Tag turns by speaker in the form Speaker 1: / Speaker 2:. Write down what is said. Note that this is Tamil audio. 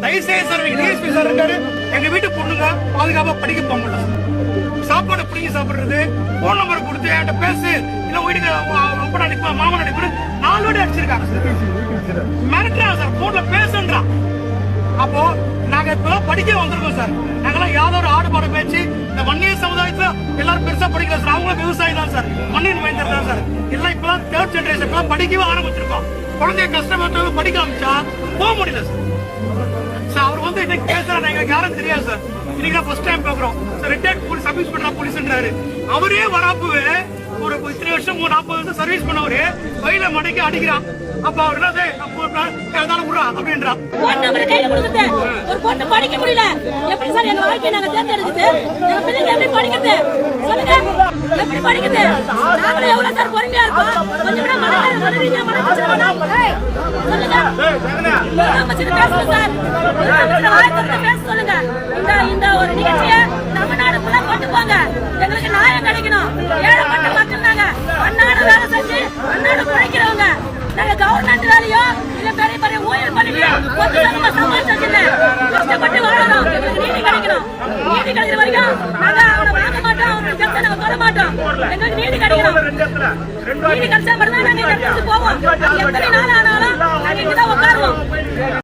Speaker 1: தயவுசெய்து சார் டிஎஸ்பி சார் இருக்காரு, எங்க வீட்டு பொண்ணுங்க பாதுகாப்பா படிக்க போக முடியல. சாப்பாடு பிடிங்கி சாப்பிடுறது, போன் நம்பர் கொடுத்து என்கிட்ட பேசு, இல்ல வீட்டுக்கு அப்பா அடிப்பா மாமன் அடிப்பு 4 வீடு அடிச்சிருக்காங்க சார். மிரட்டுறான் சார், போன்ல பேசுன்றான். அப்போ நாங்க இப்பதான் படிக்க வந்திருக்கோம் சார். நாங்கெல்லாம் யாதோ ஒரு ஆடு பாடு பேச்சு இந்த வன்னியர் சமுதாயத்துல எல்லாரும் பெருசா படிக்கல சார். அவங்களும் விவசாயி தான் சார், மண்ணின் மைந்தர் தான் சார். எல்லாம் இப்பதான் 3rd ஜெனரேஷன், இப்பதான் படிக்கவே ஆரம்பிச்சிருக்கோம். குழந்தைய கஷ்டப்பட்டு படிக்க ஆரம்பிச்சா போக முடியல சார். அவர் வந்து இன்னைக்கு பேசுறாரு, எங்களுக்கு யாரும் தெரியாது சார். இன்னைக்கு ஃபர்ஸ்ட் டைம் பாக்குறோம் sir. Retired police sub inspector போலீஸ்ன்றாரு. அவரே வராப்பவே ஒரு 3 வருஷம் 40 வருஷம் சர்வீஸ் பண்ணவரு வயல மடைக்கு அடிக்கிறான். அப்ப அவர் என்ன விடுறா அப்படின்றான்.
Speaker 2: ஒரு பொண்ணு படிக்க முடியல, எப்படி சார் எங்க வாழ்க்கையை நாங்க தேர்ந்தெடுக்குது? எங்க பிள்ளைங்க எப்படி படிக்குது சொல்லுங்க? எப்படி படிக்குது? நாங்களும் எவ்வளவு சார் பொறுமையா இருக்கோம். கொஞ்சம் கூட மனரீதியா சொல்லுங்க. பேச சொல்லுங்க. இந்த ஒரு நிகழ்ச்சியை தமிழ்நாடு ஃபுல்லா கொண்டு போங்க. எங்களுக்கு நியாயம் கிடைக்கணும். ஏழைப்பட்ட மக்கள் நாங்க அன்னாடு வேலை செஞ்சு அன்னாடு பிழைக்கிறவங்க. நாங்க கவர்மெண்ட் வேலையோ இல்ல பெரிய பெரிய ஊழியர் பண்ணிட்டு கொஞ்சம் சம்பாதிச்சு கஷ்டப்பட்டு வாழணும். எங்களுக்கு நீதி கிடைக்கணும். நீதி கிடைக்கிற வரைக்கும் நாங்க அவனை வாங்க மாட்டோம், அவனுக்கு கஷ்டம் நாங்க சொல்ல மாட்டோம். எங்களுக்கு நீதி கிடைக்கணும். நீதி கிடைச்சா மட்டும்தான் நாங்க போவோம். எத்தனை நாள் ஆனாலும் நாங்க இங்கதான் உட்காருவோம்.